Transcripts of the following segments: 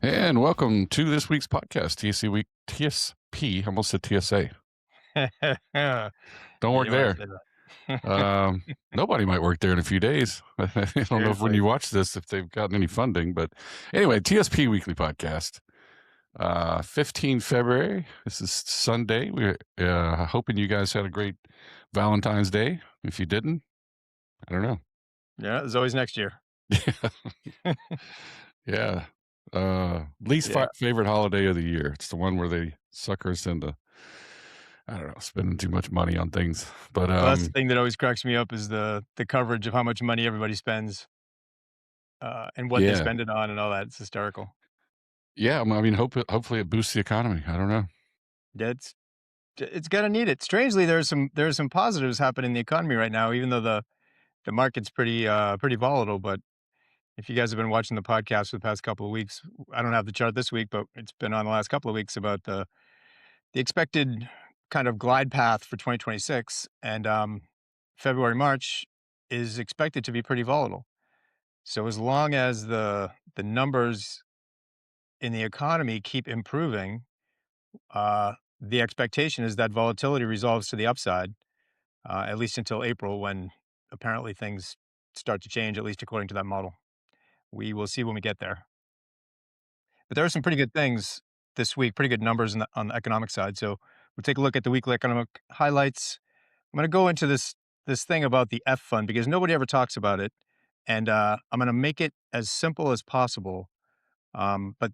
And welcome to this week's podcast, TSC Week, TSP, almost said TSA. Yeah, Don't work you wanna there. say that. Nobody might work there in a few days. I don't know if when Seriously. you watch this, if they've gotten any funding, but anyway, TSP Weekly Podcast, 15 February. This is Sunday. We're hoping you guys had a great Valentine's Day. If you didn't, I don't know. Yeah, there's always next year. Yeah. Least Yeah. favorite holiday of the year. It's the one where they sucker us into, I don't know, spending too much money on things. But Well, that's the thing that always cracks me up is the coverage of how much money everybody spends, and what they yeah, spend it on and all that. It's hysterical. yeah. I mean, hopefully it boosts the economy. I don't know. Yeah, it's gonna need it. Strangely, there's some positives happening in the economy right now, even though the market's pretty volatile. But if you guys have been watching the podcast for the past couple of weeks, I don't have the chart this week, but it's been on the last couple of weeks about the expected kind of glide path for 2026, and February, March is expected to be pretty volatile. So as long as the numbers in the economy keep improving, the expectation is that volatility resolves to the upside, at least until April, when apparently things start to change, at least according to that model. We will see when we get there. But there are some pretty good things this week, pretty good numbers on the economic side. So we'll take a look at the weekly economic highlights. I'm going to go into this thing about the F fund because nobody ever talks about it, and I'm going to make it as simple as possible. But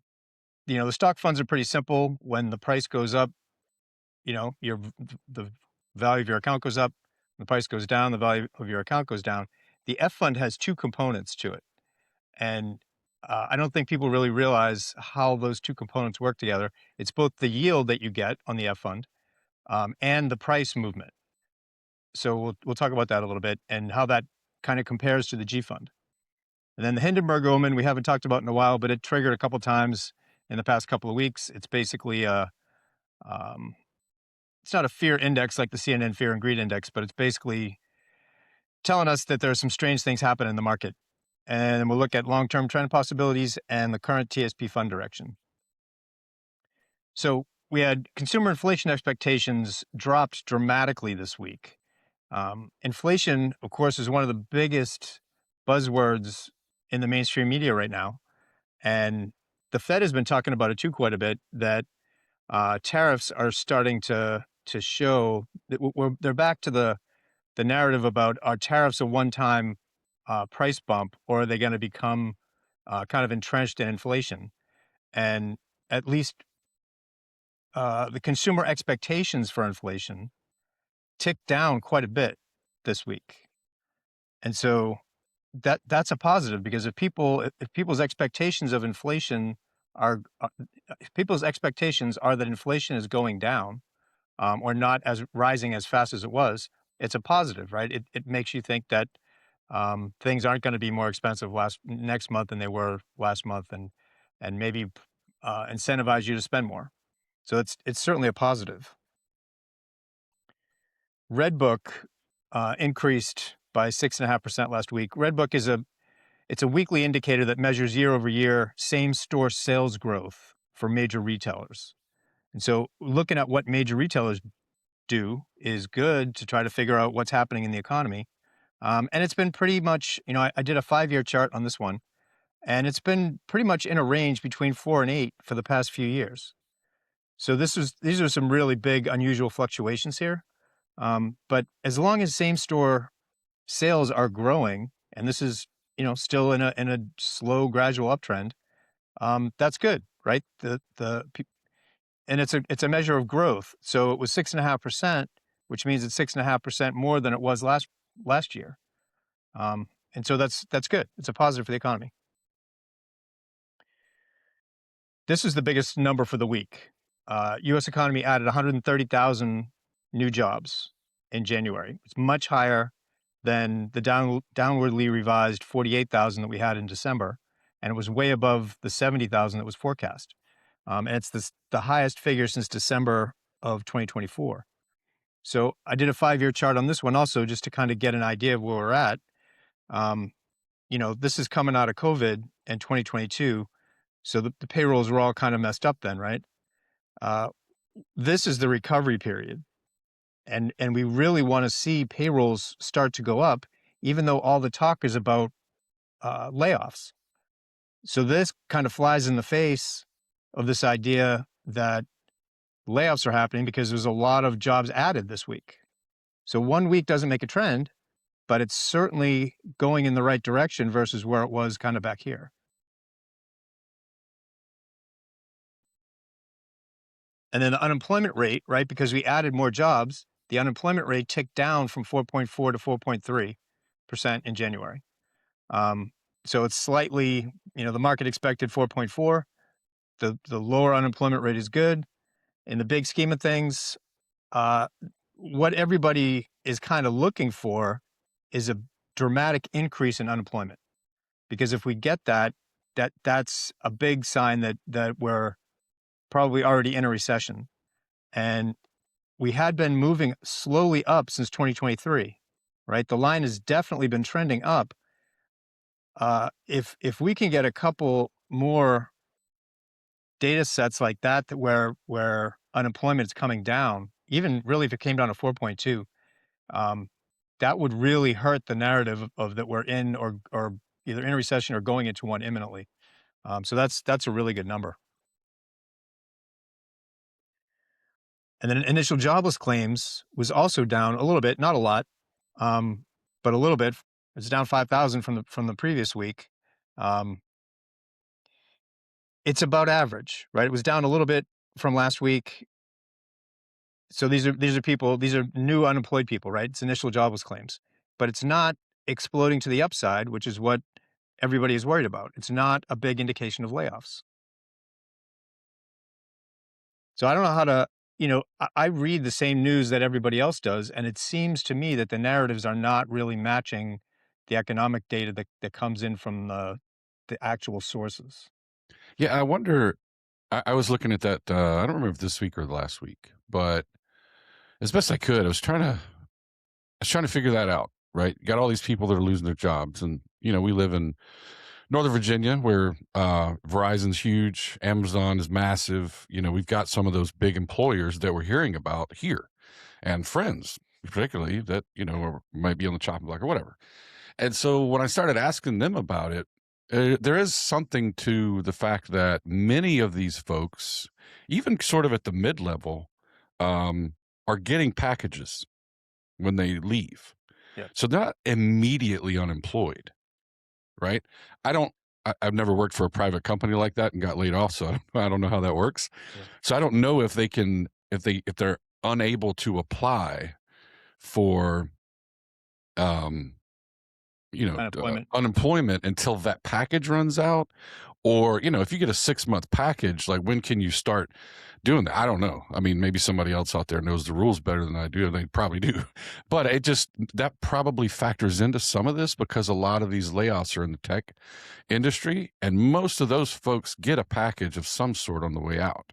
the stock funds are pretty simple. When the price goes up, the value of your account goes up. When the price goes down, the value of your account goes down. The F fund has two components to it, and I don't think people really realize how those two components work together. It's both the yield that you get on the F fund, and the price movement. So we'll talk about that a little bit and how that kind of compares to the G fund. And then the Hindenburg Omen we haven't talked about in a while, but it triggered a couple times in the past couple of weeks. It's basically um, it's not a fear index like the CNN Fear and Greed Index, but it's basically telling us that there are some strange things happening in the market. And we'll look at long-term trend possibilities and the current TSP Fund Direction. So we had consumer inflation expectations dropped dramatically this week. Inflation, of course, is one of the biggest buzzwords in the mainstream media right now. And the Fed has been talking about it too quite a bit, that tariffs are starting to show that they're back to the narrative about, are tariffs a one-time price bump, or are they going to become kind of entrenched in inflation? And at least the consumer expectations for inflation ticked down quite a bit this week. And so that's a positive, because if people's expectations of inflation are if people's expectations are that inflation is going down, or not as rising as fast as it was, it's a positive, right? It makes you think that things aren't going to be more expensive next month than they were last month, and maybe incentivize you to spend more. So it's certainly a positive. Redbook increased by 6.5% last week. Redbook it's a weekly indicator that measures year over year same store sales growth for major retailers. And so looking at what major retailers do is good to try to figure out what's happening in the economy. And it's been pretty much, I did a 5-year chart on this one, and it's been pretty much in a range between 4 and 8 for the past few years. So these are some really big, unusual fluctuations here. But as long as same store sales are growing, and this is still in a slow, gradual uptrend, that's good, right? And it's a measure of growth. So it was 6.5%, which means it's 6.5% more than it was last year. And so that's good. It's a positive for the economy. This is the biggest number for the week. U.S. economy added 130,000 new jobs in January. It's much higher than the downwardly revised 48,000 that we had in December, and it was way above the 70,000 that was forecast. And it's the highest figure since December of 2024. So I did a 5-year chart on this one also, just to kind of get an idea of where we're at. This is coming out of COVID in 2022. So the payrolls were all kind of messed up then, right? Uh, this is the recovery period. And we really want to see payrolls start to go up, even though all the talk is about layoffs. So this kind of flies in the face of this idea that layoffs are happening because there's a lot of jobs added this week. So 1 week doesn't make a trend, but it's certainly going in the right direction versus where it was kind of back here. And then the unemployment rate, right? Because we added more jobs, the unemployment rate ticked down from 4.4 to 4.3% in January. So it's slightly, the market expected 4.4. The lower unemployment rate is good. In the big scheme of things, uh, what everybody is kind of looking for is a dramatic increase in unemployment. Because if we get that's a big sign that we're probably already in a recession. And we had been moving slowly up since 2023, right? The line has definitely been trending up. If we can get a couple more data sets like that, where unemployment is coming down, even really if it came down to 4.2, that would really hurt the narrative of that we're in or either in a recession or going into one imminently. So that's a really good number. And then initial jobless claims was also down a little bit, not a lot, but a little bit. It's down 5,000 from the previous week. Um, it's about average, right? It was down a little bit from last week. So these are people, these are new unemployed people, right? It's initial jobless claims, but it's not exploding to the upside, which is what everybody is worried about. It's not a big indication of layoffs. So I don't know how to, I read the same news that everybody else does, and it seems to me that the narratives are not really matching the economic data that comes in from the actual sources. Yeah, I wonder. I was looking at that. I don't remember if this week or last week, but as best I could, I was trying to figure that out. Right, got all these people that are losing their jobs, and we live in Northern Virginia, where Verizon's huge, Amazon is massive. We've got some of those big employers that we're hearing about here, and friends, particularly that might be on the chopping block or whatever. And so when I started asking them about it, there is something to the fact that many of these folks, even sort of at the mid level, um, are getting packages when they leave. Yeah. So they're not immediately unemployed, right? I don't. I've never worked for a private company like that and got laid off, so I don't know how that works. Yeah. So I don't know if they can, if they're unable to apply for um, Unemployment. unemployment until that package runs out, or if you get a 6-month package, like when can you start doing that? I don't know. I mean, maybe somebody else out there knows the rules better than I do, and they probably do. But that probably factors into some of this, because a lot of these layoffs are in the tech industry, and most of those folks get a package of some sort on the way out.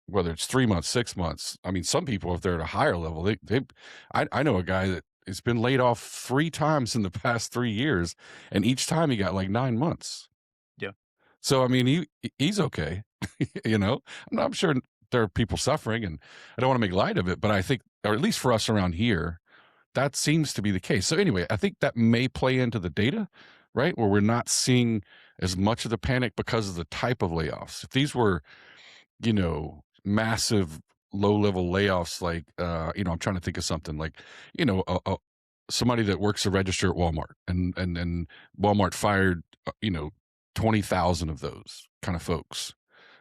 Whether it's 3 months, 6 months. I mean, some people, if they're at a higher level, I know a guy that has been laid off 3 times in the past 3 years, and each time he got like 9 months. Yeah. So I mean, he's okay. I'm sure there are people suffering, and I don't want to make light of it, but I think, or at least for us around here, that seems to be the case. So anyway, I think that may play into the data, right, where we're not seeing as much of the panic because of the type of layoffs. If these were, massive low level layoffs, like, I'm trying to think of something like, somebody that works a register at Walmart, and Walmart fired, 20,000 of those kind of folks.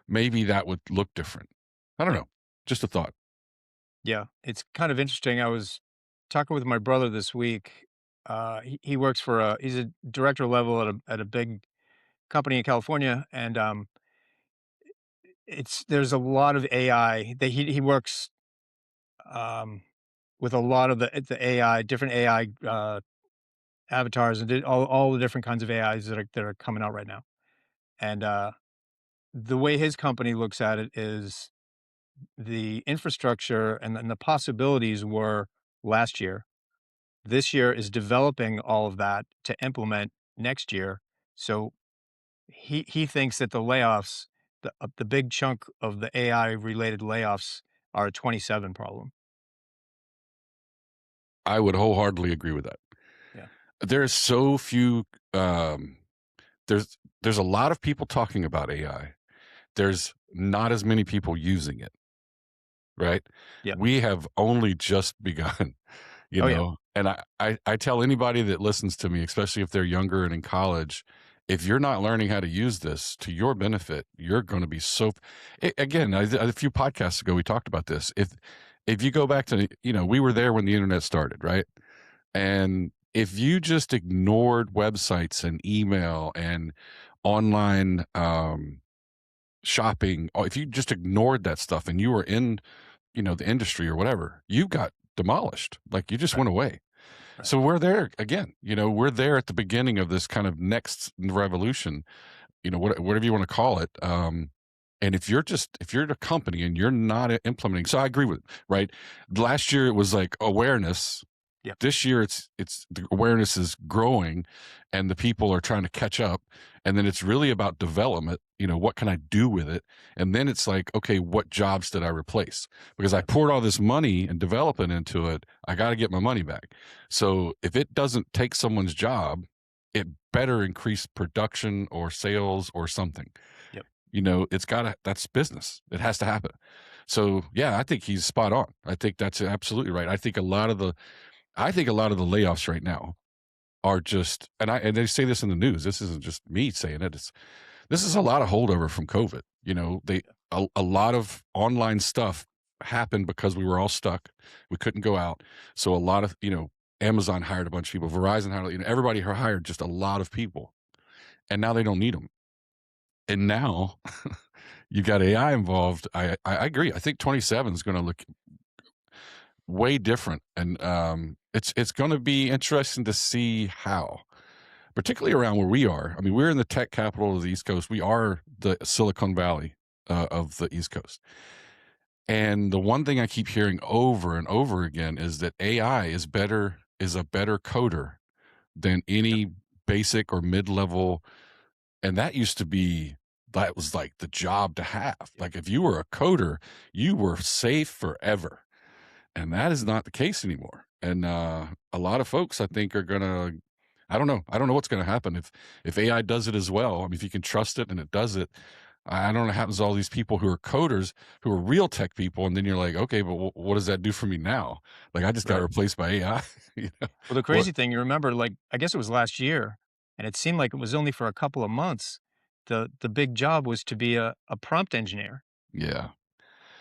Maybe that would look different. I don't know. Just a thought. Yeah. It's kind of interesting. I was talking with my brother this week. He works he's a director level at a big company in California, and there's a lot of AI that he works um, with a lot of the AI, different AI avatars, and all the different kinds of AIs that are coming out right now. And the way his company looks at it is the infrastructure and the possibilities were last year. This year is developing all of that to implement next year. So he thinks that the layoffs, the big chunk of the AI related layoffs are a 27 problem. I would wholeheartedly agree with that. Yeah. There's so few. Um, there's a lot of people talking about AI. There's not as many people using it, right? Yeah. We have only just begun, Oh yeah. and I tell anybody that listens to me, especially if they're younger and in college, if you're not learning how to use this to your benefit, you're going to be so. Again, a few podcasts ago, we talked about this. If you go back to, we were there when the internet started, right? And if you just ignored websites and email and online shopping, or if you just ignored that stuff and you were in, the industry or whatever, you got demolished. Like you just Right. went away. Right. So we're there again. We're there at the beginning of this kind of next revolution. Whatever you want to call it. And if you're a company and you're not implementing, so I agree with, right? Last year it was like awareness. Yeah. This year it's the awareness is growing and the people are trying to catch up, and then it's really about development. What can I do with it? And then it's like, okay, what jobs did I replace? Because I Yeah. poured all this money and development into it, I got to get my money back. So if it doesn't take someone's job, it better increase production or sales or something. Yep. It's gotta, that's business, it has to happen. So yeah, I think he's spot on. I think that's absolutely right. I think a lot of the layoffs right now are just, and they say this in the news. This isn't just me saying it. This is a lot of holdover from COVID. A lot of online stuff happened because we were all stuck. We couldn't go out. So a lot of, Amazon hired a bunch of people. Verizon hired, everybody hired just a lot of people, and now they don't need them. And now you've got AI involved. I agree. I think 27 is going to look way different, and it's going to be interesting to see how, particularly around where we are. I mean, we're in the tech capital of the East Coast. We are the Silicon Valley of the East Coast. And the one thing I keep hearing over and over again is that AI is a better coder than Yep. any basic or mid-level. And that was like the job to have. Yep. Like if you were a coder, you were safe forever. And that is not the case anymore. And a lot of folks, I think, are gonna. I don't know. I don't know what's going to happen if AI does it as well. I mean, if you can trust it and it does it, I don't know what happens to all these people who are coders, who are real tech people, and then you're like, okay, but what does that do for me now? Like, I just got Right. replaced by AI. Well, the What? crazy thing, you remember, like, I guess it was last year, and it seemed like it was only for a couple of months. The big job was to be a prompt engineer. Yeah,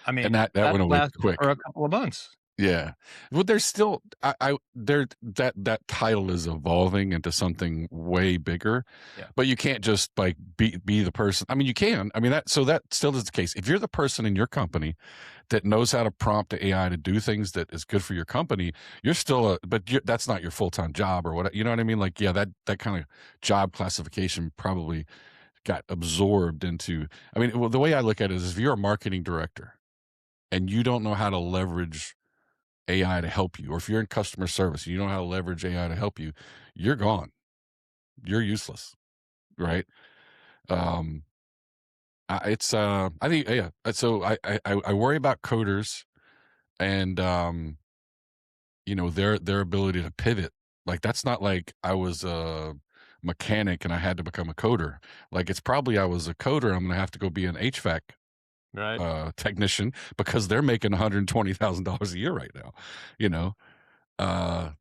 I and mean, that that went away lasted for quick. a couple of months. Yeah. Well, there's still I there that title is evolving into something way bigger, Yeah. but you can't just like be the person. I mean, you can. I mean, that still is the case. If you're the person in your company that knows how to prompt the AI to do things that is good for your company, you're still that's not your full-time job or what, you know what I mean? Like, yeah, that kind of job classification probably got absorbed into. I mean, well, the way I look at it is if you're a marketing director and you don't know how to leverage AI to help you, or if you're in customer service, you know how to leverage AI to help you, you're gone. You're useless, Yep. right? Um, I think, yeah. So I worry about coders and their ability to pivot. Like that's not like I was a mechanic and I had to become a coder. Like it's probably I was a coder. I'm gonna have to go be an HVAC Right. technician because they're making $120,000 a year right now. You know,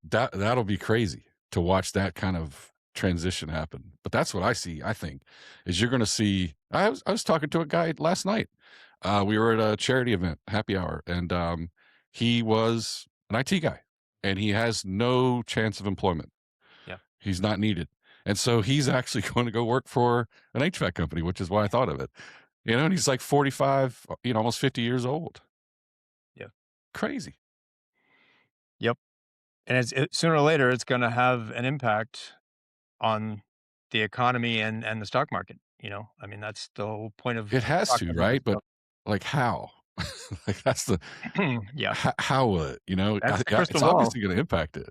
that'll be crazy to watch that kind of transition happen. But that's what I see. I think is you're going to see. I was talking to a guy last night. We were at a charity event, happy hour, and he was an IT guy, and he has no chance of employment. Yeah. He's not needed, and so he's actually going to go work for an HVAC company, which is why I thought of it. And he's like 45, almost 50 years old. Yeah. Crazy. Yep. And sooner or later, it's going to have an impact on the economy and the stock market. I mean, that's the whole point of It has talking to, about this right? But stuff. like how? Like that's the Yeah. how will it? That's the crystal It's ball. obviously going to impact it.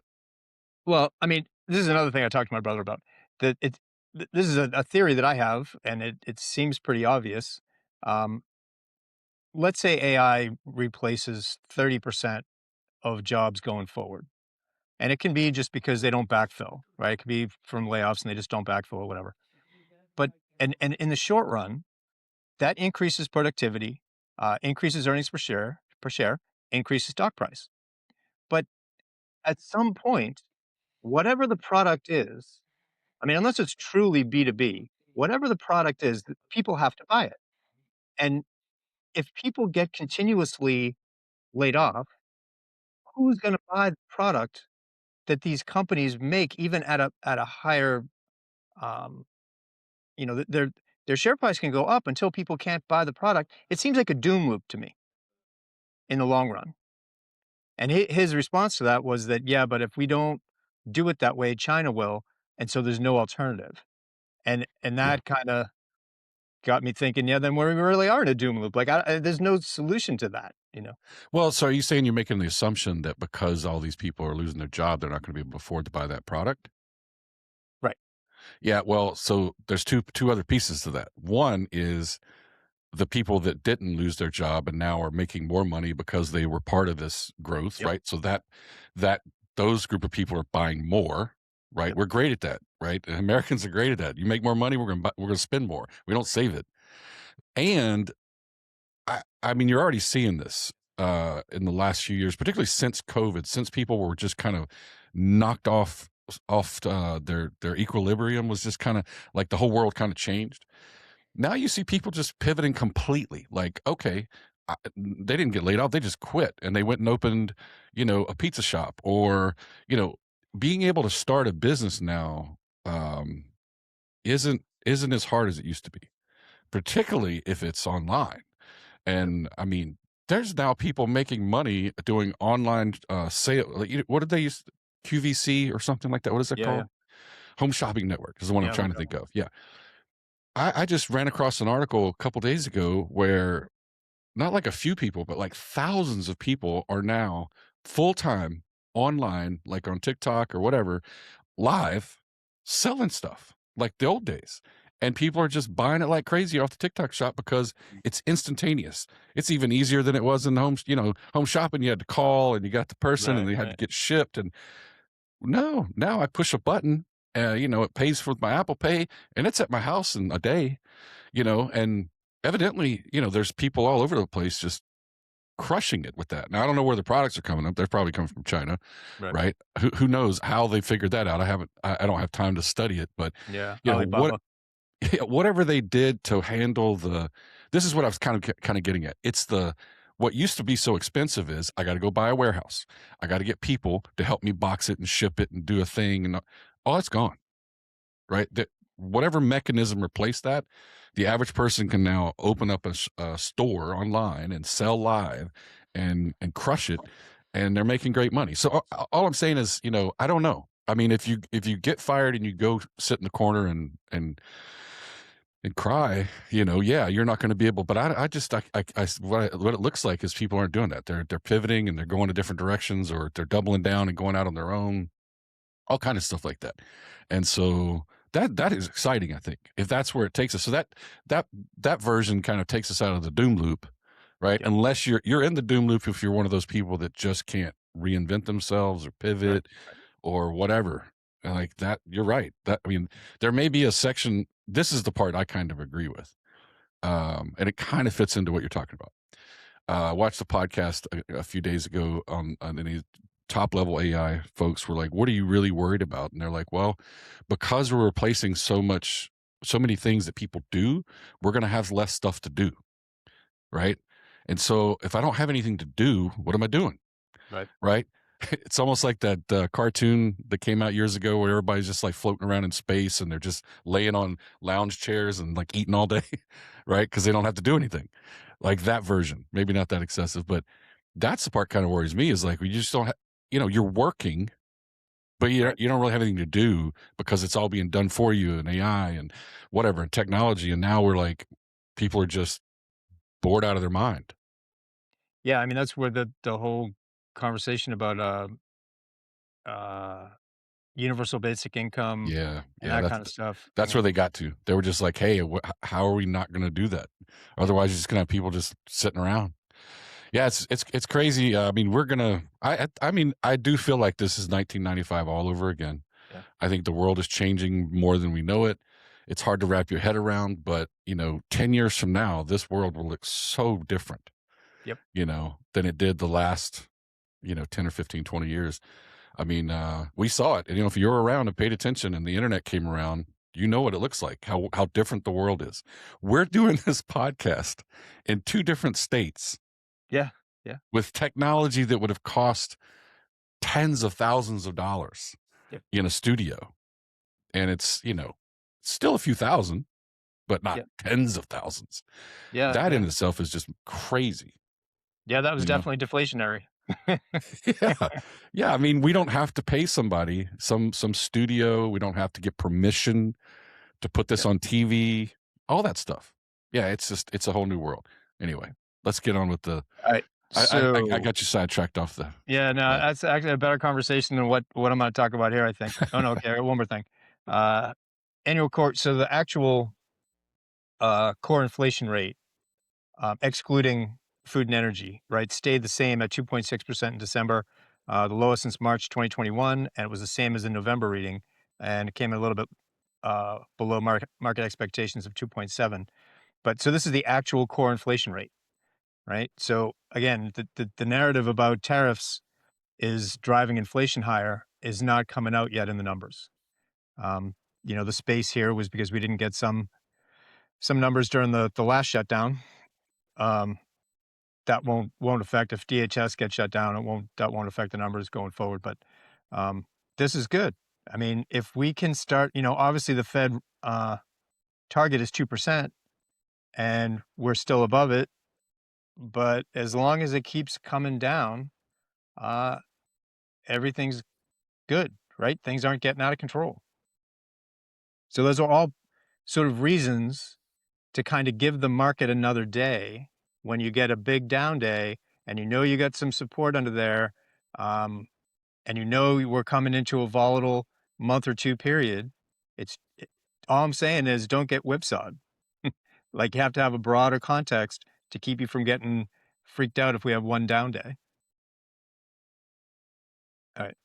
Well, I mean, this is another thing I talked to my brother about. That it's this is a theory that I have, and it seems pretty obvious. Um, let's say AI replaces 30% of jobs going forward. And it can be just because they don't backfill, right? It could be from layoffs and they just don't backfill or whatever. But and in the short run, that increases productivity, increases earnings per share, increases stock price. But at some point, whatever the product is, I mean, unless it's truly B2B, whatever the product is, people have to buy it. And if people get continuously laid off, who's going to buy the product that these companies make, even at a higher, um, their share price can go up until people can't buy the product. It seems like a doom loop to me in the long run. And his response to that was that, yeah, but if we don't do it that way, China will, and so there's no alternative. And Yeah. that kind of got me thinking, yeah, then we really are in a doom loop. Like, there's no solution to that. Well, so are you saying you're making the assumption that because all these people are losing their job, they're not going to be able to afford to buy that product? Right. Yeah. Well, so there's two other pieces to that. One is the people that didn't lose their job and now are making more money because they were part of this growth, Yep. right? So that those group of people are buying more, right? Yep. We're great at that, right? And Americans are great at that. You make more money, we're gonna spend more. We don't save it. And I mean, you're already seeing this in the last few years, particularly since COVID, since people were just kind of knocked off their equilibrium was just kind of like the whole world kind of changed. Now you see people just pivoting completely. Like, okay, they didn't get laid off; they just quit and they went and opened, a pizza shop, or you know, being able to start a business now isn't as hard as it used to be, particularly if it's online. Yep. And I mean, there's now people making money doing online sale. Like, what did they use? QVC or something like that. What is that Yeah. called? Yeah. Home Shopping Network is the one I'm Yeah. Home trying to think shopping. of. Yeah. I just ran across an article a couple days ago where not like a few people, but like thousands of people are now full time online, like on TikTok or whatever, live selling stuff like the old days. And people are just buying it like crazy off the TikTok shop because it's instantaneous. It's even easier than it was in home shopping. You had to call and you got the person and Right. they had to Right. get shipped. And no, now I push a button, it pays for my Apple Pay and it's at my house in a day, and evidently, there's people all over the place just crushing it with that. Now, I don't know where the products are coming up. They're probably coming from China, Right. right? Who knows how they figured that out? I don't have time to study it, but Yeah. what Alibaba. whatever they did to handle this is what I was kind of getting at. It's what used to be so expensive is I got to go buy a warehouse. I got to get people to help me box it and ship it and do a thing, and all that's gone, right? That whatever mechanism replaced that, the average person can now open up a store online and sell live and crush it, and they're making great money. So all I'm saying is, I don't know. I mean, if you get fired and you go sit in the corner and cry, yeah, you're not going to be able. But I just what it looks like is people aren't doing that. They're pivoting and they're going to different directions, or they're doubling down and going out on their own, all kind of stuff like that. And so that is exciting, I think, if that's where it takes us. So that version kind of takes us out of the doom loop, right? Yep. Unless you're in the doom loop if you're one of those people that just can't reinvent themselves or Right. pivot or whatever. And like that, you're right. That I mean, there may be a section. This is the part I kind of agree with, and it kind of fits into what you're talking about. I watched the podcast a few days ago on any top level AI folks were like, "What are you really worried about?" And they're like, "Well, because we're replacing so many things that people do, we're going to have less stuff to do, right? And so if I don't have anything to do, what am I doing, Right. right?" It's almost like that cartoon that came out years ago where everybody's just like floating around in space and they're just laying on lounge chairs and like eating all day, right? Because they don't have to do anything. Like that version, maybe not that excessive, but that's the part kind of worries me is like we just don't have, you're working, but Right. you don't really have anything to do because it's all being done for you and AI and whatever and technology. And now we're like, people are just bored out of their mind. Yeah. I mean, that's where the whole conversation about uh universal basic income Yeah, and yeah, that kind of stuff. I that's where mean, they got to. They were just like, "Hey, how are we not gonna do that? Otherwise, you're just gonna have people just sitting around." Yeah, it's crazy. I mean, we're gonna. I mean, I do feel like this is 1995 all over again. yeah, I think the world is changing more than we know it. It's hard to wrap your head around, but 10 years from now, this world will look so different, yep, than it did the last, 10 or 15, 20 years. I mean, we saw it. And, if you're around and paid attention and the internet came around, you know what it looks like, how different the world is. We're doing this podcast in two different states yeah, yeah, with technology that would have cost tens of thousands of dollars yep, in a studio. And it's, still a few thousand, but not yep, tens of thousands. yeah, That in yeah, itself is just crazy, yeah. That was you know? definitely deflationary. Yeah. Yeah. I mean, we don't have to pay somebody, some studio. We don't have to get permission to put this Yep. on TV, all that stuff. Yeah. It's a whole new world. Anyway, let's get on with All right. I So got you sidetracked off yeah, no, the, that's actually a better conversation than what I'm going to talk about here. I think. Oh no, okay. One more thing. Uh, Annual core. So the actual core inflation rate, excluding food and energy, right, stayed the same at 2.6% in December, the lowest since March 2021, and it was the same as the November reading, and it came in a little bit below market expectations of 2.7. But so this is the actual core inflation rate, right? So again, the narrative about tariffs is driving inflation higher is not coming out yet in the numbers. Um, the space here was because we didn't get some numbers during the last shutdown. Um, that won't affect if DHS gets shut down. That won't affect the numbers going forward. But um, this is good. I mean, if we can start, obviously the Fed target is 2%, and we're still above it. But as long as it keeps coming down, uh, everything's good, right? Things aren't getting out of control. So those are all sort of reasons to kind of give the market another day when you get a big down day and you got some support under there, um, and we're coming into a volatile month or two period. All I'm saying is don't get whipsawed. Like you have to have a broader context to keep you from getting freaked out if we have one down day. All right.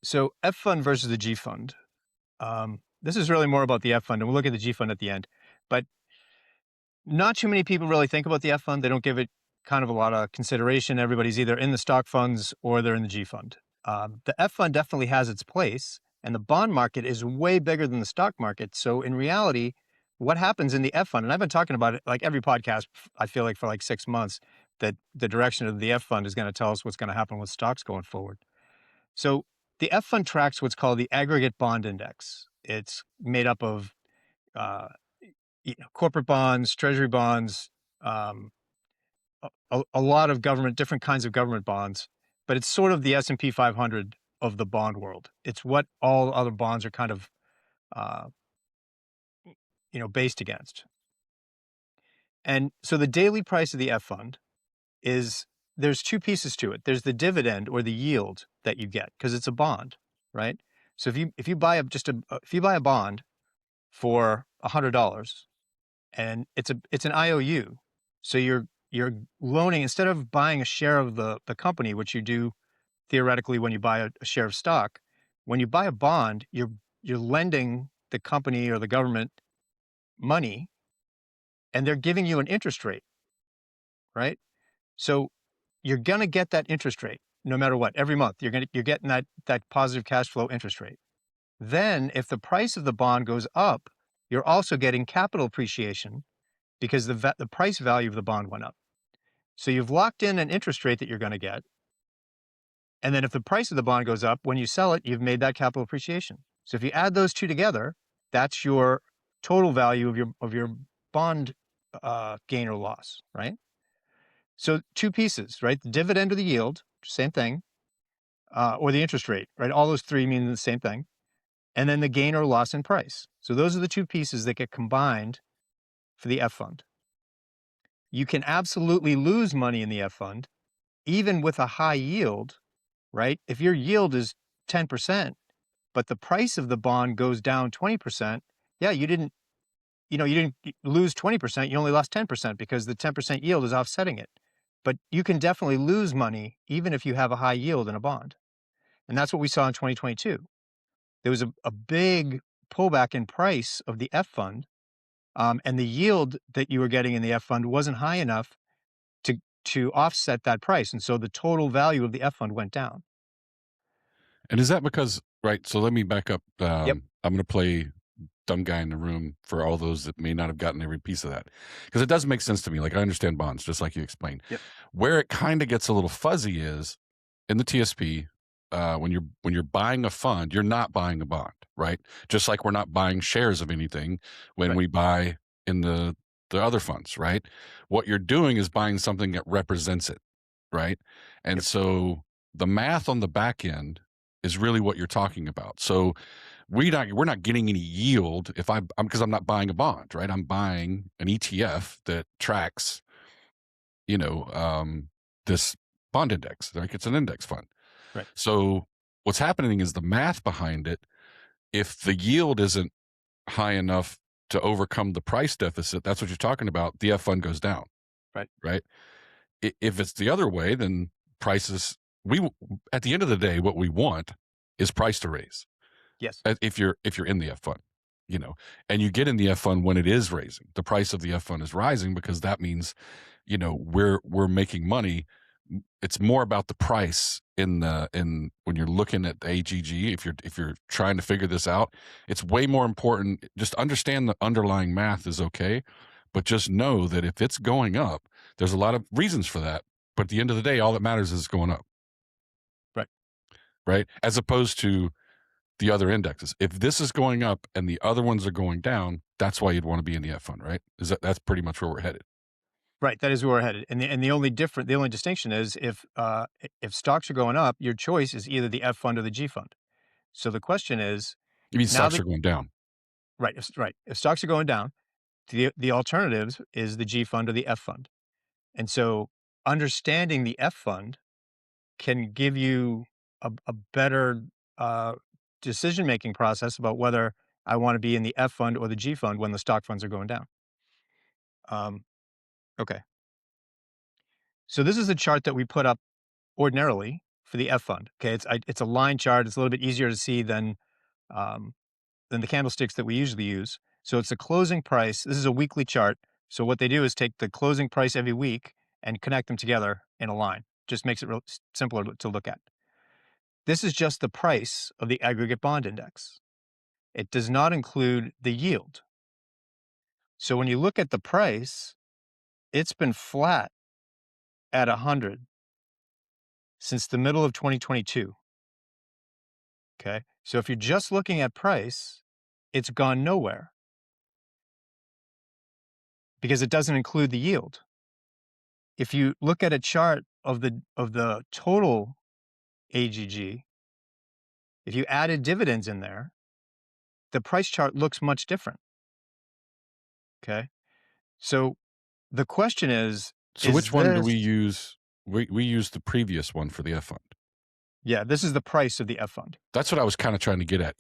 So F fund versus the G fund. This is really more about the F fund, and we'll look at the G fund at the end. But not too many people really think about the F fund. They don't give it kind of a lot of consideration. Everybody's either in the stock funds or they're in the G fund. The F fund definitely has its place, and the bond market is way bigger than the stock market. So in reality, what happens in the F fund, and I've been talking about it like every podcast, I feel like for like 6 months, that the direction of the F fund is going to tell us what's going to happen with stocks going forward. So the F fund tracks what's called the aggregate bond index. It's made up of uh, corporate bonds, treasury bonds, um, a lot of different kinds of government bonds, but it's sort of the S&P 500 of the bond world. It's what all other bonds are kind of, uh, based against. And so the daily price of the F fund is there's two pieces to it. There's the dividend or the yield that you get because it's a bond, right? So if you buy if you buy a bond for $100, and it's an IOU. So you're loaning instead of buying a share of the company, which you do theoretically when you buy a share of stock. When you buy a bond, you're lending the company or the government money, and they're giving you an interest rate, right? So you're gonna get that interest rate no matter what. Every month you're getting that positive cash flow interest rate. Then if the price of the bond goes up, you're also getting capital appreciation because the price value of the bond went up. So you've locked in an interest rate that you're going to get. And then if the price of the bond goes up, when you sell it, you've made that capital appreciation. So if you add those two together, that's your total value of your bond gain or loss, right? So two pieces, right? The dividend or the yield, same thing, or the interest rate, right? All those three mean the same thing. And then the gain or loss in price. So those are the two pieces that get combined for the F fund. You can absolutely lose money in the F fund, even with a high yield, right? If your yield is 10%, but the price of the bond goes down 20%, yeah, you didn't lose 20%, you only lost 10% because the 10% yield is offsetting it. But you can definitely lose money even if you have a high yield in a bond. And that's what we saw in 2022. There was a big pullback in price of the F fund, and the yield that you were getting in the F fund wasn't high enough to offset that price. And so the total value of the F fund went down. And is that because, right? So let me back up. Yep. I'm going to play dumb guy in the room for all those that may not have gotten every piece of that, because it does make sense to me. Like, I understand bonds, just like you explained. Yep. Where it kind of gets a little fuzzy is in the TSP. When you're buying a fund, you're not buying a bond, right? Just like we're not buying shares of anything when Right. we buy in the other funds, right? What you're doing is buying something that represents it, right? And Yep. so the math on the back end is really what you're talking about. So we're not getting any yield if I'm because I'm not buying a bond, right? I'm buying an ETF that tracks, this bond index. Like, it's an index fund. Right. So what's happening is the math behind it. If the yield isn't high enough to overcome the price deficit, that's what you're talking about. The F fund goes down, Right. right? If it's the other way, then prices. At the end of the day, what we want is price to raise. Yes. If you're in the F fund, and you get in the F fund when it is raising, the price of the F fund is rising, because that means, we're making money. It's more about the price in when you're looking at the AGG. If you're trying to figure this out, it's way more important. Just understand the underlying math is okay, but just know that if it's going up, there's a lot of reasons for that. But at the end of the day, all that matters is it's going up. Right. Right. As opposed to the other indexes. If this is going up and the other ones are going down, that's why you'd want to be in the F fund, right? That's pretty much where we're headed. Right. That is where we're headed. And the only distinction is if stocks are going up, your choice is either the F fund or the G fund. So the question is, You mean now stocks that are going down? if stocks are going down, the alternatives is the G fund or the F fund. And so understanding the F fund can give you a better decision making process about whether I want to be in the F fund or the G fund when the stock funds are going down. Okay. So this is a chart that we put up ordinarily for the F fund. Okay, it's a line chart. It's a little bit easier to see um, than the candlesticks that we usually use. So it's a closing price. This is a weekly chart. So what they do is take the closing price every week and connect them together in a line. Just makes it real simpler to look at. This is just the price of the aggregate bond index. It does not include the yield. So when you look at the price, it's been flat at 100 since the middle of 2022. Okay. So if you're just looking at price, it's gone nowhere because it doesn't include the yield. If you look at a chart of the total AGG, if you added dividends in there, the price chart looks much different. Okay. So the question So is which one do this, we use? We use the previous one for the F fund. yeah, this is the price of the F fund. That's what I was kind of trying to get at.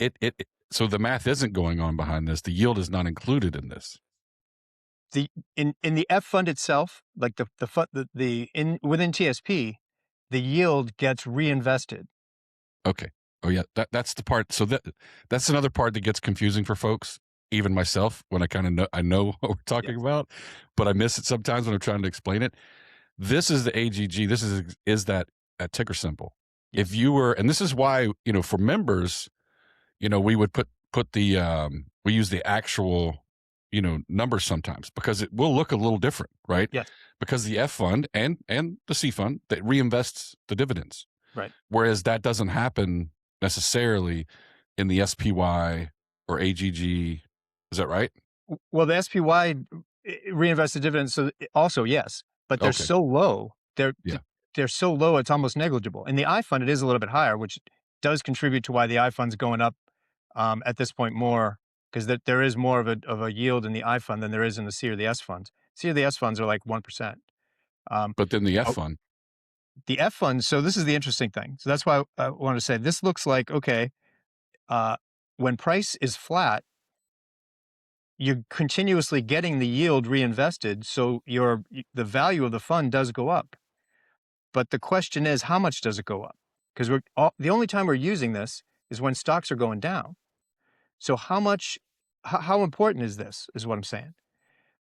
So the math isn't going on behind this. The yield is not included in this. In the F fund itself, like the fund within TSP, the yield gets reinvested. Okay. Oh yeah, that's the part. So that's another part that gets confusing for folks, even myself, when I know what we're talking Yes. about, but I miss it sometimes when I'm trying to explain it. This is the AGG. This is that ticker symbol. If Yes. you were, and this is why, for members, we would put the we use the actual, numbers sometimes, because it will look a little different, right? Yes. Because the F fund and the C fund, that reinvests the dividends, Right. whereas that doesn't happen necessarily in the SPY or AGG. Is that right? Well, the SPY reinvested dividends, so also yes, but they're Okay. so low. Yeah. They're so low, it's almost negligible. In the I fund, it is a little bit higher, which does contribute to why the I fund's going up at this point more, because there is more of a yield in the I fund than there is in the C or the S funds. C or the S funds are like 1%. Um, But then the F oh, fund. The F fund, so this is the interesting thing. So that's why I want to say this looks like, okay, when price is flat, you're continuously getting the yield reinvested. So the value of the fund does go up. But the question is, how much does it go up? Because the only time we're using this is when stocks are going down. So how important is this, is what I'm saying.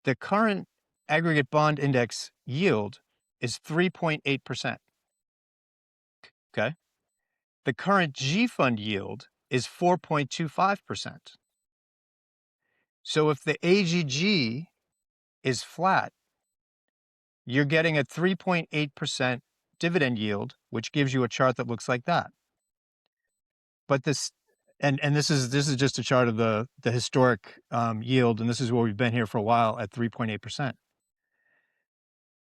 The current aggregate bond index yield is 3.8%. Okay. The current G fund yield is 4.25%. So if the AGG is flat, you're getting a 3.8% dividend yield, which gives you a chart that looks like that. But this is just a chart of the historic yield, and this is where we've been here for a while at 3.8%.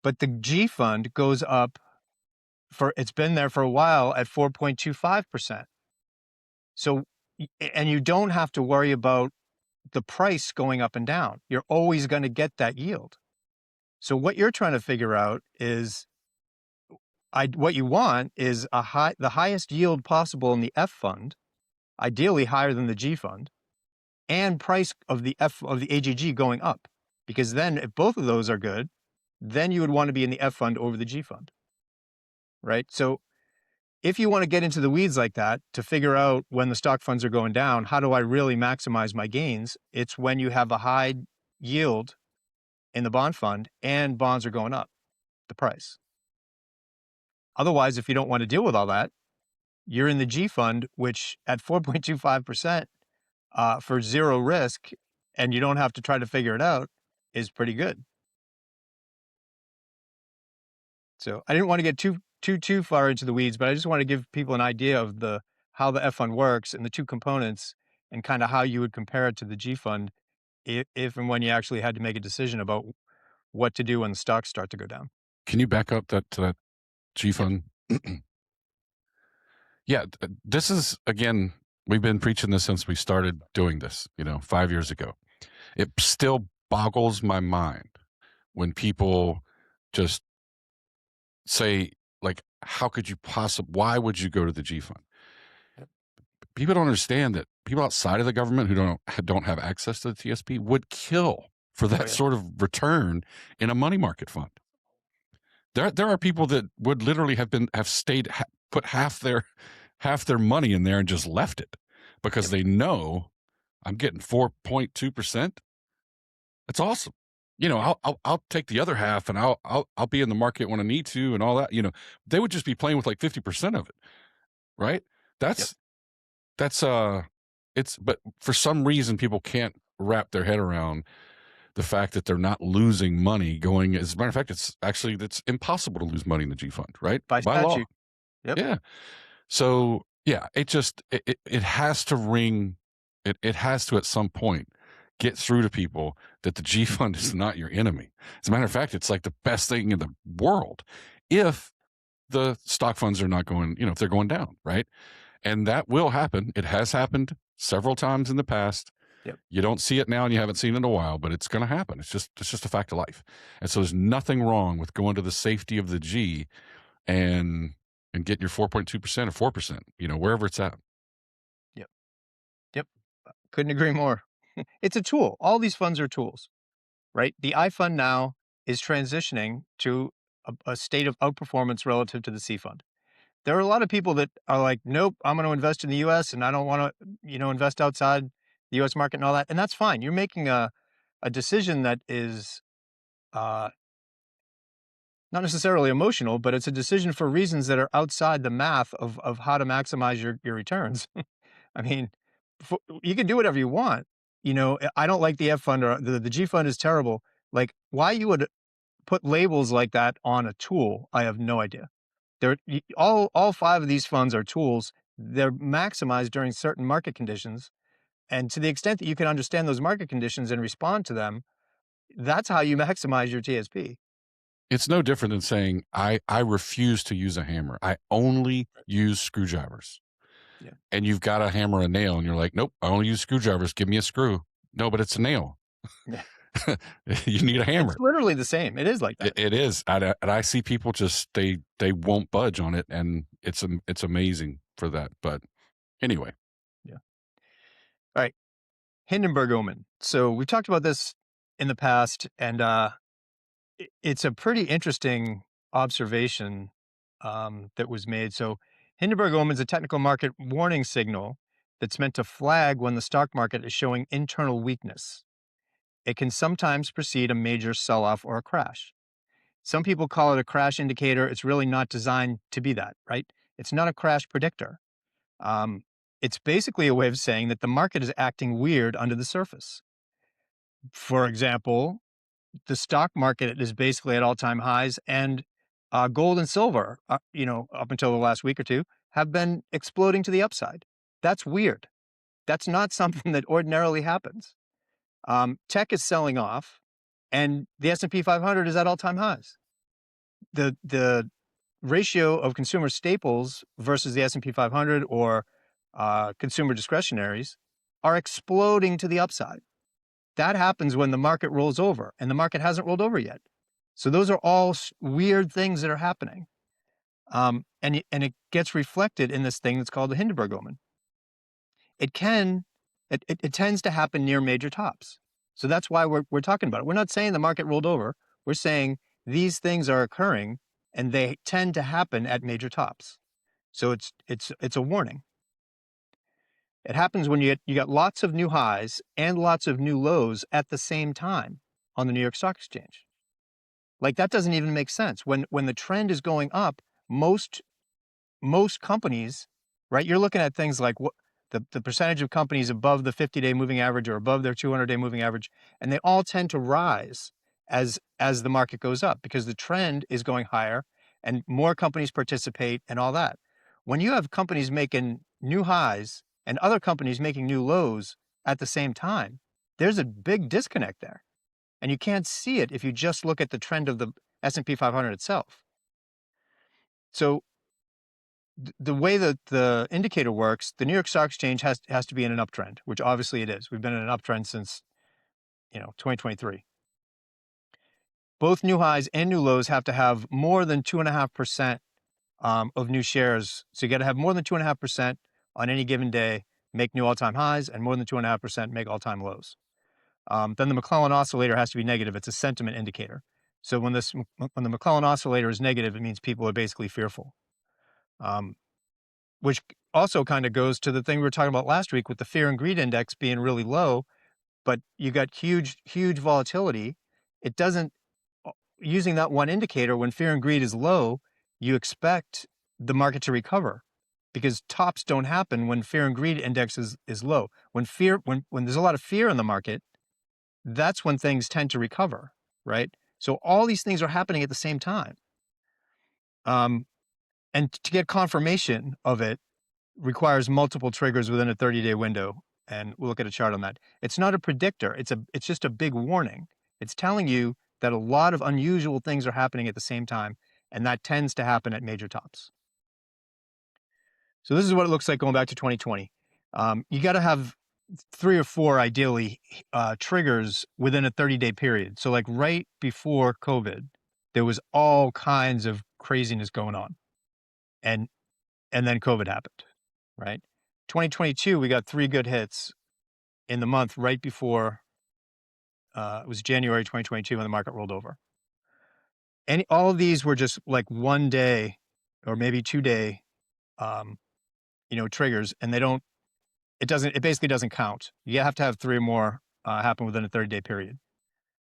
But the G fund goes up it's been there for a while at 4.25%. So, and you don't have to worry about the price going up and down. You're always going to get that yield. So what you're trying to figure out is what you want is the highest yield possible in the F fund, ideally higher than the G fund, and price of the AGG going up. Because then if both of those are good, then you would want to be in the F fund over the G fund. Right? So if you want to get into the weeds like that to figure out when the stock funds are going down, how do I really maximize my gains? It's when you have a high yield in the bond fund and bonds are going up, the price. Otherwise, if you don't want to deal with all that, you're in the G fund, which at 4.25% for zero risk, and you don't have to try to figure it out, is pretty good. So I didn't want to get too far into the weeds, but I just want to give people an idea of how the F fund works and the two components and kind of how you would compare it to the G fund if and when you actually had to make a decision about what to do when the stocks start to go down. Can you back up to that G fund? Yeah, this is, again, we've been preaching this since we started doing this, 5 years ago. It still boggles my mind when people just say, like, how could you why would you go to the G fund? People don't understand that people outside of the government who don't have access to the TSP would kill for that sort of return in a money market fund. There are people that would literally put half their money in there and just left it because they know I'm getting 4.2%. That's awesome. I'll take the other half and I'll be in the market when I need to and all that. They would just be playing with like 50% of it, right? But for some reason people can't wrap their head around the fact that they're not losing money going. As a matter of fact, it's impossible to lose money in the G fund, right? By law. statute. Yep. Yeah. So yeah, it has to ring. It has to at some point get through to people that the G fund is not your enemy. As a matter of fact, it's like the best thing in the world if the stock funds are not going, if they're going down, right? And that will happen. It has happened several times in the past. Yep. You don't see it now and you haven't seen it in a while, but it's going to happen. It's just a fact of life. And so there's nothing wrong with going to the safety of the G and getting your 4.2% or 4%, wherever it's at. Yep. Couldn't agree more. It's a tool. All these funds are tools, right? The I fund now is transitioning to a state of outperformance relative to the C fund. There are a lot of people that are like, nope, I'm going to invest in the US and I don't want to, invest outside the US market and all that. And that's fine. You're making a decision that is not necessarily emotional, but it's a decision for reasons that are outside the math of how to maximize your returns. I mean, you can do whatever you want. I don't like the F fund or the G fund is terrible. Like, why you would put labels like that on a tool, I have no idea. All five of these funds are tools. They're maximized during certain market conditions. And to the extent that you can understand those market conditions and respond to them, that's how you maximize your TSP. It's no different than saying, I refuse to use a hammer. I only use screwdrivers. Yeah. And you've got a hammer and a nail and you're like, nope, I only use screwdrivers. Give me a screw. No, but it's a nail. Yeah. You need a hammer. It's literally the same. It is like that. It is, and I see people just they won't budge on it, and it's amazing for that. But anyway, Yeah. All right. Hindenburg Omen. So we've talked about this in the past, and it's a pretty interesting observation that was made. So Hindenburg Omen is a technical market warning signal that's meant to flag when the stock market is showing internal weakness. It can sometimes precede a major sell-off or a crash. Some people call it a crash indicator. It's really not designed to be that, right? It's not a crash predictor. Um, it's basically a way of saying that the market is acting weird under the surface. For example, the stock market is basically at all-time highs, and gold and silver, up until the last week or two, have been exploding to the upside. That's weird. That's not something that ordinarily happens. Tech is selling off, and the S&P 500 is at all-time highs. The ratio of consumer staples versus the S&P 500 or consumer discretionaries are exploding to the upside. That happens when the market rolls over, and the market hasn't rolled over yet. So those are all weird things that are happening. And it gets reflected in this thing that's called the Hindenburg Omen. It tends to happen near major tops. So that's why we're talking about it. We're not saying the market rolled over. We're saying these things are occurring, and they tend to happen at major tops. So it's a warning. It happens when you got lots of new highs and lots of new lows at the same time on the New York Stock Exchange. Like, that doesn't even make sense. When the trend is going up, most companies, right? You're looking at things like what the percentage of companies above the 50-day moving average or above their 200-day moving average, and they all tend to rise as the market goes up because the trend is going higher and more companies participate and all that. When you have companies making new highs and other companies making new lows at the same time, there's a big disconnect there. And you can't see it if you just look at the trend of the S&P 500 itself. So the way that the indicator works, the New York Stock Exchange has to be in an uptrend, which obviously it is. We've been in an uptrend since 2023. Both new highs and new lows have to have more than 2.5% of new shares. So you got to have more than 2.5% on any given day, make new all-time highs, and more than 2.5% make all-time lows. Then the McClellan oscillator has to be negative. It's a sentiment indicator. So when the McClellan oscillator is negative, it means people are basically fearful. Which also kind of goes to the thing we were talking about last week with the fear and greed index being really low, but you got huge volatility. It doesn't, using that one indicator, when fear and greed is low, you expect the market to recover because tops don't happen when fear and greed index is low. When there's a lot of fear in the market, that's when things tend to recover, right? So all these things are happening at the same time. And to get confirmation of it requires multiple triggers within a 30-day window. And we'll look at a chart on that. It's not a predictor. It's just a big warning. It's telling you that a lot of unusual things are happening at the same time, and that tends to happen at major tops. So this is what it looks like going back to 2020. You got to have 3 or 4 ideally triggers within a 30-day period. So like right before COVID, there was all kinds of craziness going on, and then COVID happened, right? 2022, we got 3 good hits in the month right before it was January 2022 when the market rolled over. And all of these were just like 1 day or maybe 2-day, triggers, and it basically doesn't count. You have to have 3 or more happen within a 30-day period.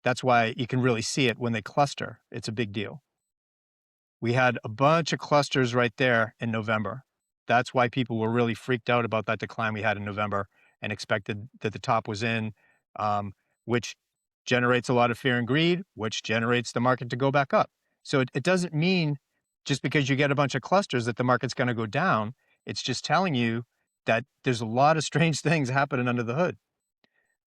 That's why you can really see it when they cluster. It's a big deal. We had a bunch of clusters right there in November. That's why people were really freaked out about that decline we had in November and expected that the top was in, which generates a lot of fear and greed, which generates the market to go back up. So it doesn't mean just because you get a bunch of clusters that the market's going to go down. It's just telling you that there's a lot of strange things happening under the hood.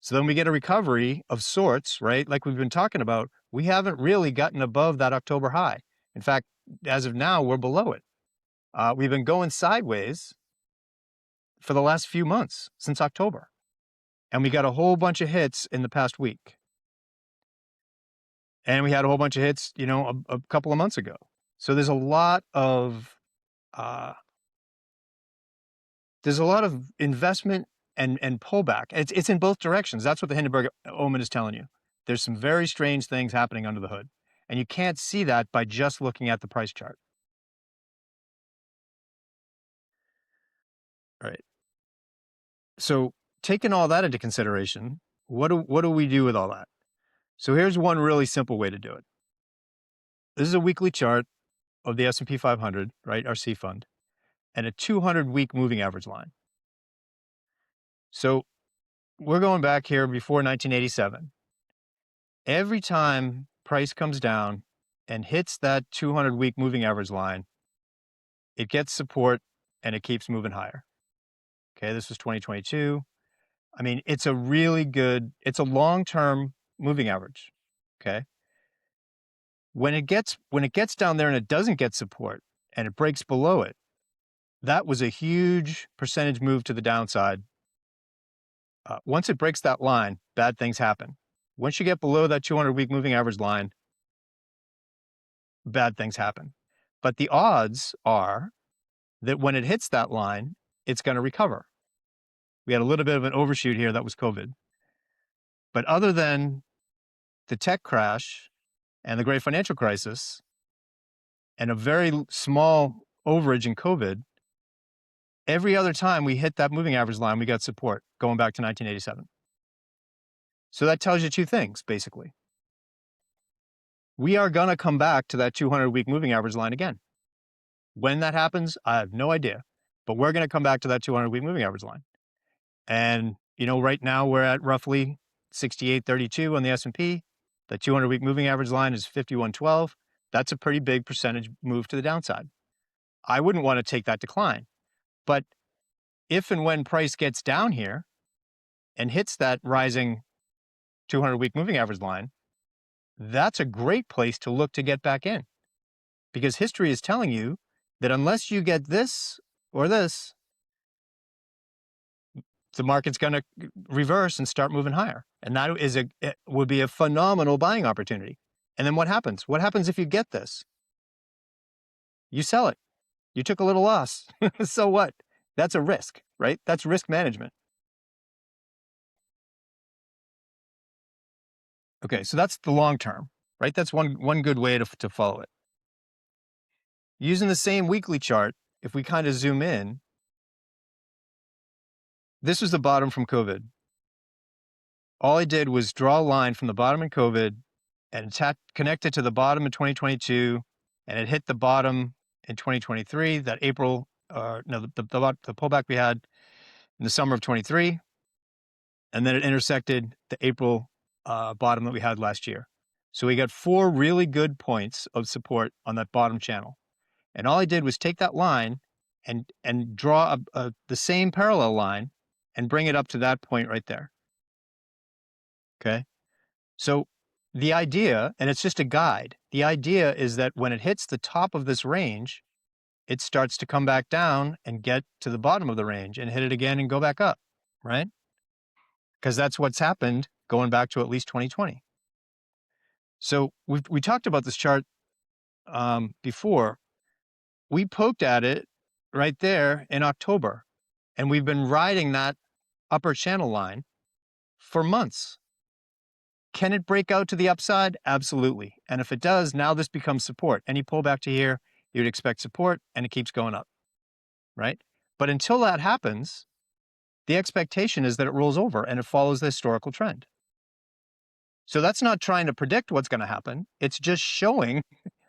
So then we get a recovery of sorts, right? Like we've been talking about, we haven't really gotten above that October high. In fact, as of now, we're below it. We've been going sideways for the last few months since October. And we got a whole bunch of hits in the past week. And we had a whole bunch of hits, a couple of months ago. So there's a lot of investment and pullback. It's in both directions. That's what the Hindenburg Omen is telling you. There's some very strange things happening under the hood, and you can't see that by just looking at the price chart. Right. So taking all that into consideration, what do we do with all that? So here's one really simple way to do it. This is a weekly chart of the S&P 500, right, our C fund, and a 200-week moving average line. So we're going back here before 1987. Every time price comes down and hits that 200-week moving average line, it gets support and it keeps moving higher. Okay, this was 2022. I mean, it's a long-term moving average. Okay. When it gets down there and it doesn't get support and it breaks below it, that was a huge percentage move to the downside. Once it breaks that line, bad things happen. Once you get below that 200-week moving average line, bad things happen. But the odds are that when it hits that line, it's going to recover. We had a little bit of an overshoot here. That was COVID. But other than the tech crash and the great financial crisis and a very small overage in COVID, every other time we hit that moving average line, we got support going back to 1987. So that tells you two things, basically. We are going to come back to that 200-week moving average line again. When that happens, I have no idea. But we're going to come back to that 200-week moving average line. And, right now we're at roughly 68.32 on the S&P. The 200-week moving average line is 51.12. That's a pretty big percentage move to the downside. I wouldn't want to take that decline. But if and when price gets down here and hits that rising 200-week moving average line, that's a great place to look to get back in. Because history is telling you that unless you get this or this, the market's going to reverse and start moving higher. And that would be a phenomenal buying opportunity. And then what happens? What happens if you get this? You sell it. You took a little loss. So what? That's a risk, right? That's risk management. Okay, so that's the long term, right? That's one good way to follow it. Using the same weekly chart, if we kind of zoom in, this was the bottom from COVID. All I did was draw a line from the bottom in COVID and connect it to the bottom in 2022, and it hit the bottom in 2023, that April, the pullback we had in the summer of 23, and then it intersected the April bottom that we had last year. So we got 4 really good points of support on that bottom channel. And all I did was take that line and draw the same parallel line and bring it up to that point right there. Okay. So the idea, and it's just a guide, the idea is that when it hits the top of this range, it starts to come back down and get to the bottom of the range and hit it again and go back up, right? Because that's what's happened going back to at least 2020. So we talked about this chart before. We poked at it right there in October, and we've been riding that upper channel line for months. Can it break out to the upside? Absolutely. And if it does, now this becomes support. Any pullback to here, you'd expect support, and it keeps going up, right? But until that happens, the expectation is that it rolls over and it follows the historical trend. So that's not trying to predict what's going to happen. It's just showing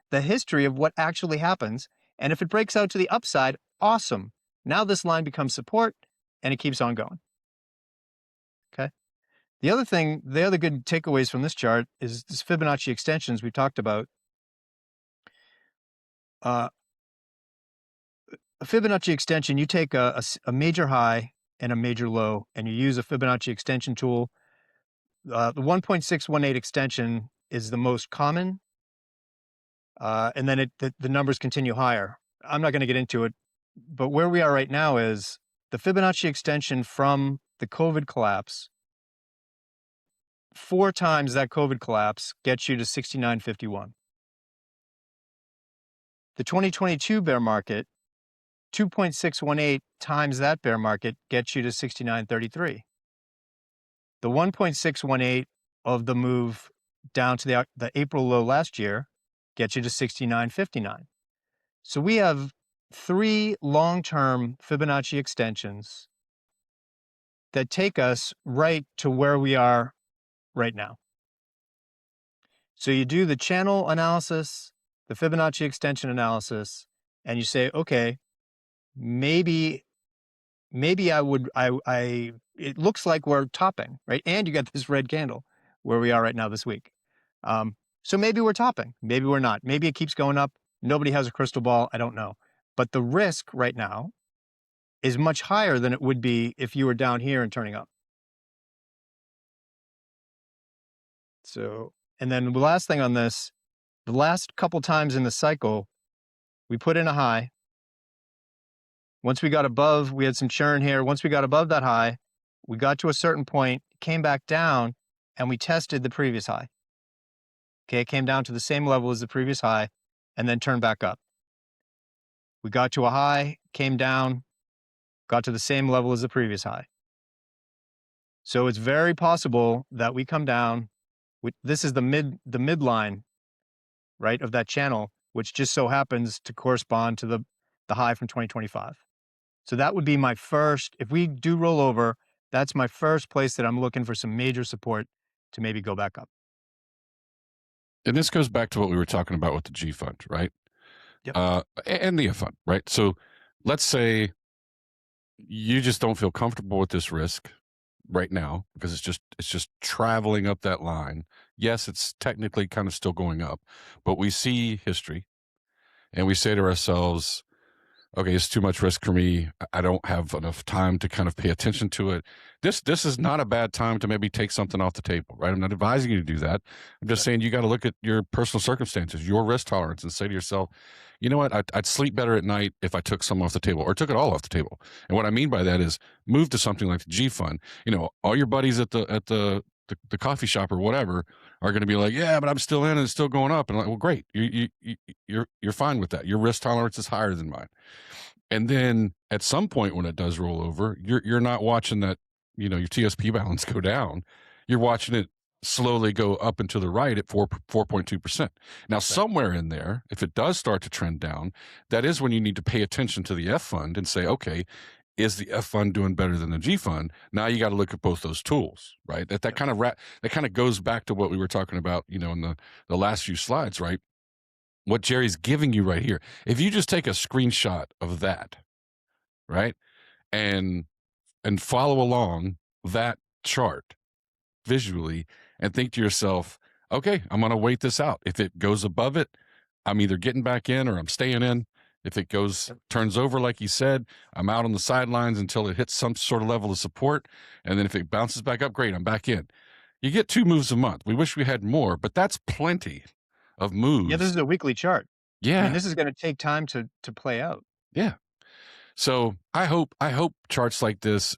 the history of what actually happens. And if it breaks out to the upside, awesome. Now this line becomes support and it keeps on going. Okay. The other good takeaways from this chart is this Fibonacci extensions we talked about. A Fibonacci extension, you take a major high and a major low, and you use a Fibonacci extension tool. The 1.618 extension is the most common, and then the numbers continue higher. I'm not going to get into it, but where we are right now is the Fibonacci extension from the COVID collapse 4 times that COVID collapse gets you to 69.51. The 2022 bear market, 2.618 times that bear market gets you to 69.33. The 1.618 of the move down to the April low last year gets you to 69.59. So we have 3 long-term Fibonacci extensions that take us right to where we are right now. So you do the channel analysis, the Fibonacci extension analysis, and you say, okay, maybe it looks like we're topping, right? And you got this red candle where we are right now this week. So maybe we're topping, maybe we're not. Maybe it keeps going up. Nobody has a crystal ball. I don't know. But the risk right now is much higher than it would be if you were down here and turning up. So, and then the last thing on this, the last couple times in the cycle, we put in a high. Once we got above, we had some churn here. Once we got above that high, we got to a certain point, came back down, and we tested the previous high. Okay, it came down to the same level as the previous high, and then turned back up. We got to a high, came down, got to the same level as the previous high. So it's very possible that we come down. This is the midline, right, of that channel, which just so happens to correspond to the high from 2025. So that would be my first, if we do roll over, that's my first place that I'm looking for some major support to maybe go back up. And this goes back to what we were talking about with the G fund, right? Yep. And the F fund, right? So let's say you just don't feel comfortable with this risk right now because it's just traveling up that line. Yes, it's technically kind of still going up, but we see history and we say to ourselves, okay, it's too much risk for me. I don't have enough time to kind of pay attention to it. This is not a bad time to maybe take something off the table, right? I'm not advising you to do that. I'm just saying you got to look at your personal circumstances, your risk tolerance, and say to yourself, you know what? I'd sleep better at night if I took some off the table or took it all off the table. And what I mean by that is move to something like the G fund. You know, all your buddies at the coffee shop or whatever are going to be like, yeah, but I'm still in and it's still going up. And I'm like, well, great. You're fine with that. Your risk tolerance is higher than mine. And then at some point when it does roll over, you're not watching that, you know, your TSP balance go down. You're watching it slowly go up and to the right at 4.2%. Now, somewhere in there, if it does start to trend down, that is when you need to pay attention to the F fund and say, okay, is the F fund doing better than the G fund? Now you got to look at both those tools, right? That kind of goes back to what we were talking about, you know, in the last few slides, right? What Jerry's giving you right here. If you just take a screenshot of that, right, and follow along that chart visually and think to yourself, okay, I'm going to wait this out. If it goes above it, I'm either getting back in or I'm staying in. If it turns over, like he said, I'm out on the sidelines until it hits some sort of level of support. And then if it bounces back up, great, I'm back in. You get 2 moves a month. We wish we had more, but that's plenty of moves. Yeah, this is a weekly chart. Yeah. I mean, this is going to take time to play out. Yeah. So I hope charts like this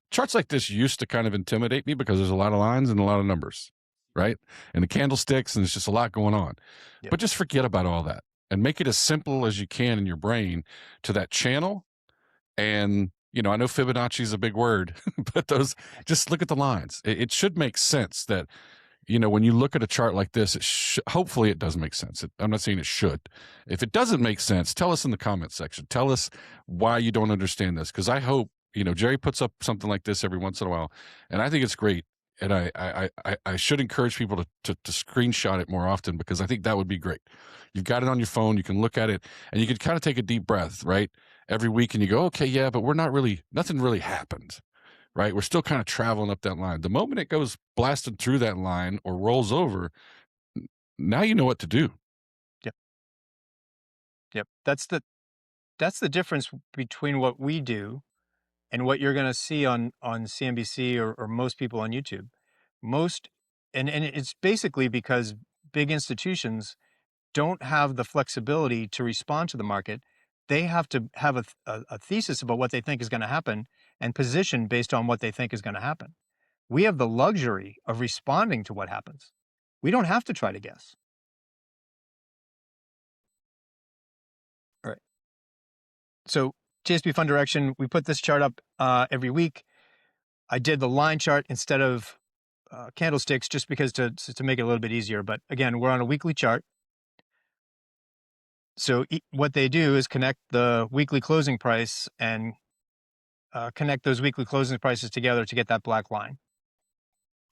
used to kind of intimidate me because there's a lot of lines and a lot of numbers, right? And the candlesticks, and there's just a lot going on. Yep. But just forget about all that and make it as simple as you can in your brain to that channel. And, you know, I know Fibonacci is a big word, but just look at the lines. It should make sense that, you know, when you look at a chart like this, hopefully it does make sense. I'm not saying it should. If it doesn't make sense, tell us in the comment section. Tell us why you don't understand this. Because I hope, you know, Jerry puts up something like this every once in a while, and I think it's great. And I should encourage people to screenshot it more often because I think that would be great. You've got it on your phone. You can look at it, and you can kind of take a deep breath, right? Every week, and you go, okay, yeah, but nothing really happened. Right? We're still kind of traveling up that line. The moment it goes blasting through that line or rolls over, now you know what to do. Yep. That's the difference between what we do and what you're going to see on CNBC or most people on YouTube. And it's basically because big institutions don't have the flexibility to respond to the market. They have to have a thesis about what they think is going to happen and position based on what they think is going to happen. we have the luxury of responding to what happens. We don't have to try to guess. All right. So TSP Fund Direction, we put this chart up every week. I did the line chart instead of candlesticks just because to make it a little bit easier. But again, we're on a weekly chart. So what they do is connect the weekly closing price and connect those weekly closing prices together to get that black line.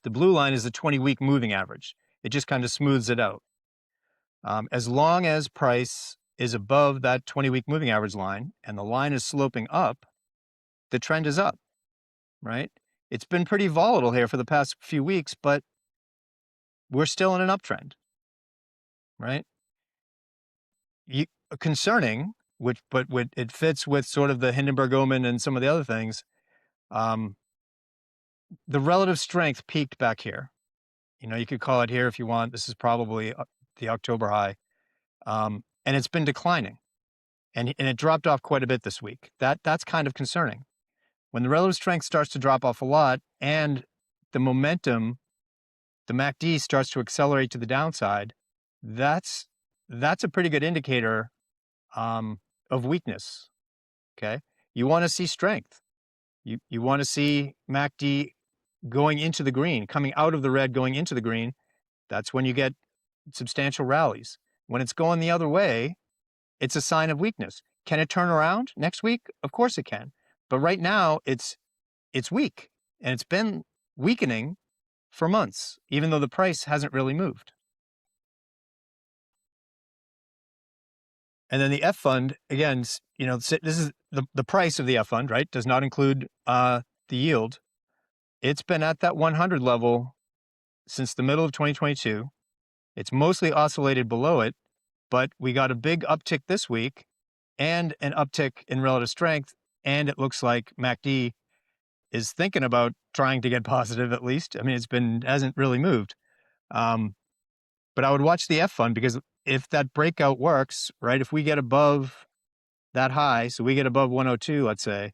The blue line is the 20-week moving average. It just kind of smooths it out. As long as price is above that 20-week moving average line and the line is sloping up, the trend is up, right? It's been pretty volatile here for the past few weeks, but we're still in an uptrend, right? Concerning, but it fits with sort of the Hindenburg Omen and some of the other things. The relative strength peaked back here. You could call it here if you want. This is probably the October high. And it's been declining. And it dropped off quite a bit this week. That's kind of concerning. When the relative strength starts to drop off a lot and the momentum, the MACD starts to accelerate to the downside, that's a pretty good indicator of weakness. Okay. You want to see strength. You want to see MACD going into the green, coming out of the red, going into the green. That's when you get substantial rallies. When it's going the other way, it's a sign of weakness. Can it turn around next week? Of course it can. But right now it's weak, and it's been weakening for months, even though the price hasn't really moved. And then the F fund, again, this is the price of the F fund, right? Does not include the yield. It's been at that 100 level since the middle of 2022. It's mostly oscillated below it, but we got a big uptick this week and an uptick in relative strength. And it looks like MACD is thinking about trying to get positive at least. I mean, hasn't really moved. But I would watch the F fund because if that breakout works, right, if we get above that high, so we get above 102, let's say,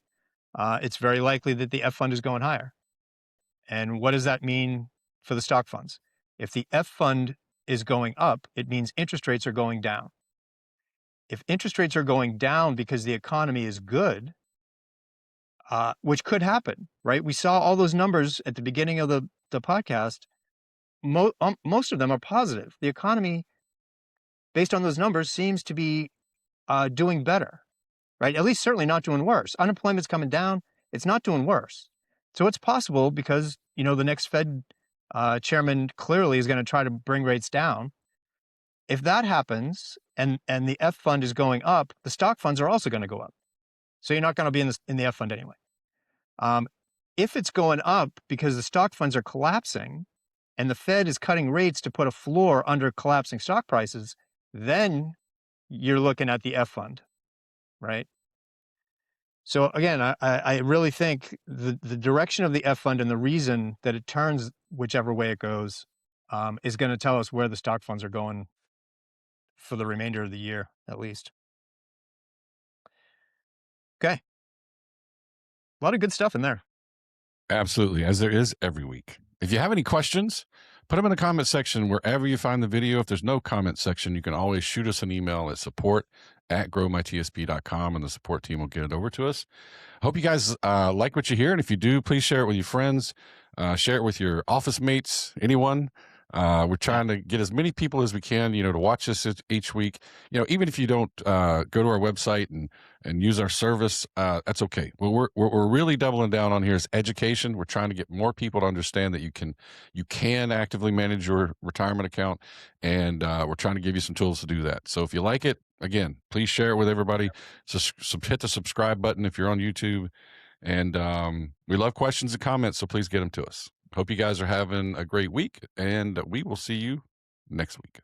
it's very likely that the F fund is going higher. And what does that mean for the stock funds? If the F fund is going up, it means interest rates are going down. If interest rates are going down because the economy is good, which could happen, right? We saw all those numbers at the beginning of the podcast. Most of them are positive. The economy, based on those numbers, seems to be doing better, right? At least certainly not doing worse. Unemployment's coming down. It's not doing worse. So it's possible because, the next Fed chairman clearly is going to try to bring rates down. If that happens and the F fund is going up, the stock funds are also going to go up. So you're not going to be in the F fund anyway. If it's going up because the stock funds are collapsing and the Fed is cutting rates to put a floor under collapsing stock prices, then you're looking at the F fund, right? So again, I really think the direction of the F fund and the reason that it turns whichever way it goes is going to tell us where the stock funds are going for the remainder of the year, at least. Okay. A lot of good stuff in there. Absolutely, as there is every week. If you have any questions, put them in the comment section wherever you find the video. If there's no comment section, you can always shoot us an email at support@growmytsp.com and the support team will get it over to us. Hope you guys like what you hear. And if you do, please share it with your friends, share it with your office mates, anyone. We're trying to get as many people as we can, to watch this each week. Even if you don't go to our website and use our service, that's okay. What we're really doubling down on here is education. We're trying to get more people to understand that you can actively manage your retirement account, and we're trying to give you some tools to do that. So if you like it, again, please share it with everybody. So hit the subscribe button if you're on YouTube, and we love questions and comments. So please get them to us. Hope you guys are having a great week, and we will see you next week.